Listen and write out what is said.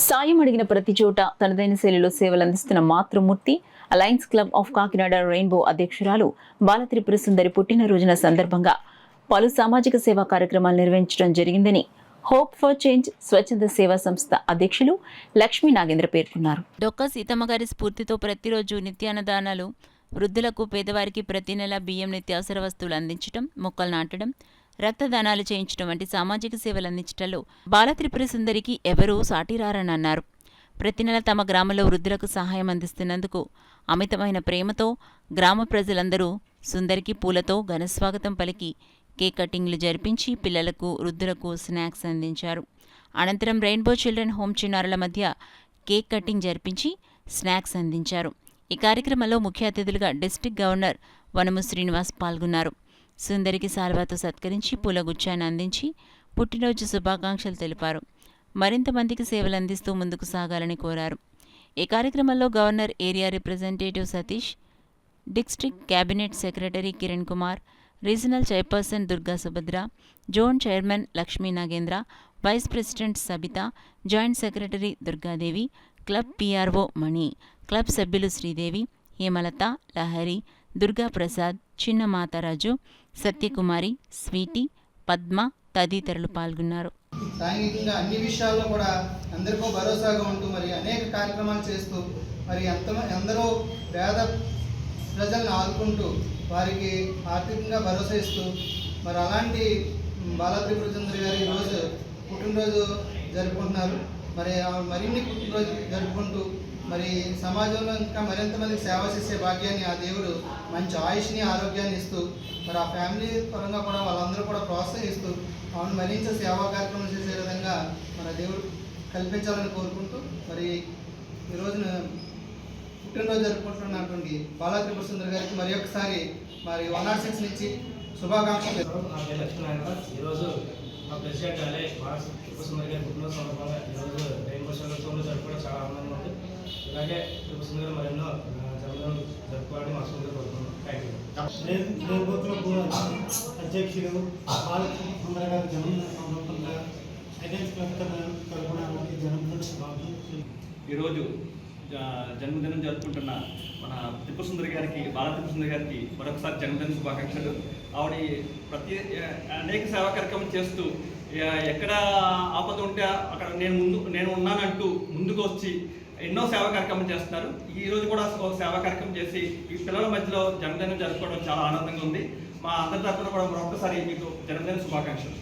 సాయం అడిగిన ప్రతి చోట తనదైన శైలిలో సేవలు అందిస్తున్న మాతృమూర్తి alliance club of Kakinada rainbow అధ్యక్షురాలు బాలత్రిపుర సుందరి పుట్టినరోజున సందర్భంగా పలు సామాజిక సేవా కార్యక్రమాలు నిర్వహించడం జరిగిందని హోప్ ఫర్ చేంజ్ స్వచ్ఛంద సేవా సంస్థ అధ్యక్షులు లక్ష్మీ నాగేంద్ర పేర్కొన్నారు. డొక్కా సీతమ్మ గారి స్ఫూర్తితో ప్రతిరోజు నిత్యాన్నదానాలు, వృద్ధులకు, పేదవారికి ప్రతి నెల బియ్యం, నిత్యావసర వస్తువులు అందించడం, మొక్కలు నాటడం, రక్తదానాలు చేయించడం వంటి సామాజిక సేవలు అందించడంలో బాలత్రిపుర సుందరికి ఎవరూ సాటిరారని అన్నారు. ప్రతి నెల తమ గ్రామంలో వృద్ధులకు సహాయం అందిస్తున్నందుకు అమితమైన ప్రేమతో గ్రామ ప్రజలందరూ సుందరికి పూలతో ఘనస్వాగతం పలికి కేక్ కటింగ్లు జరిపించి పిల్లలకు, వృద్ధులకు స్నాక్స్ అందించారు. అనంతరం రెయిన్బో చిల్డ్రన్ హోమ్ చిన్నారుల మధ్య కేక్ కటింగ్ జరిపించి స్నాక్స్ అందించారు. ఈ కార్యక్రమంలో ముఖ్య అతిథులుగా డిస్ట్రిక్ట్ గవర్నర్ వనము శ్రీనివాస్ పాల్గొన్నారు. సుందరికి సాల్వాతో సత్కరించి పూలగుచ్చాన్ని అందించి పుట్టినరోజు శుభాకాంక్షలు తెలిపారు. మరింత మందికి సేవలు అందిస్తూ ముందుకు సాగాలని కోరారు. ఈ కార్యక్రమంలో governor area representative Satish, district cabinet secretary Kiran Kumar, regional chairperson Durga Subhadra, zone chairman Lakshmi Nagendra, vice president Sabitha, joint secretary Durgadevi, club PRO Mani, club సభ్యులు శ్రీదేవి, హేమలత, లహరి, దుర్గా ప్రసాద్, చిన్న మాతారాజు, సత్యకుమారి, స్వీటీ, పద్మ తదితరులు పాల్గొన్నారు. సాంఘికంగా అన్ని విషయాల్లో కూడా అందరికీ భరోసాగా ఉంటూ మరి అనేక కార్యక్రమాలు చేస్తూ మరి ఎందరో పేద ప్రజలను ఆదుకుంటూ వారికి ఆర్థికంగా భరోసా ఇస్తూ మరి అలాంటి బాలత్రిపుర సుందరి గారు ఈరోజు పుట్టినరోజు జరుపుకుంటున్నారు. మరి మరిన్ని పుట్టినరోజు జరుపుకుంటూ మరి సమాజంలో ఇంకా మరింత మందికి సేవ చేసే భాగ్యాన్ని ఆ దేవుడు మంచి ఆయుష్ని, ఆరోగ్యాన్ని ఇస్తూ మరి ఆ ఫ్యామిలీ పరంగా కూడా వాళ్ళందరూ కూడా ప్రోత్సహిస్తూ ఆమెను మరింత సేవా కార్యక్రమం చేసే విధంగా మన దేవుడు కల్పించాలని కోరుకుంటూ మరి ఈరోజున పుట్టినరోజు జరుపుకుంటున్నటువంటి బాలత్రిపుర సుందరి గారికి మరి ఒకసారి మరి 106 నుంచి శుభాకాంక్షలు. ఈరోజు మా ప్రెసిడెంట్ అలే బాలత్రిపుర సుందరి గారి పుట్టినరోజు సందర్భంగా ఈరోజు రెయిన్బో సందర్భంలో జరుపుకోవడం చాలా ఆనందంగా ఉంది. ఇలాగే త్రిపుర సుందరి గారు మరెన్నో జన్మదినం జరుపుకోవాలని మా సుందరి కోరుకుంటున్నాం. అధ్యక్షులు బాలత్రిపుర సుందరి గారి జన్మదిన సందర్భంగా అలయన్స్ క్లబ్ తరపున జన్మదిన శుభాకాంక్షలు. ఈరోజు జన్మదినం జరుపుకుంటున్న మన త్రిపుర సుందరి గారికి, బాలత్రిపుర సుందరి గారికి మరొకసారి జన్మదిన శుభాకాంక్షలు. ఆవిడ అనేక సేవా కార్యక్రమం చేస్తూ ఎక్కడ ఆపద ఉంటే అక్కడ నేను ఉన్నానంటూ ముందుకు వచ్చి ఎన్నో సేవా కార్యక్రమం చేస్తున్నారు. ఈ రోజు కూడా సేవా కార్యక్రమం చేసి ఈ పిల్లల మధ్యలో జన్మదినం జరుపుకోవడం చాలా ఆనందంగా ఉంది. మా అందరి తరఫున కూడా మరొకసారి మీకు జన్మదిన శుభాకాంక్షలు.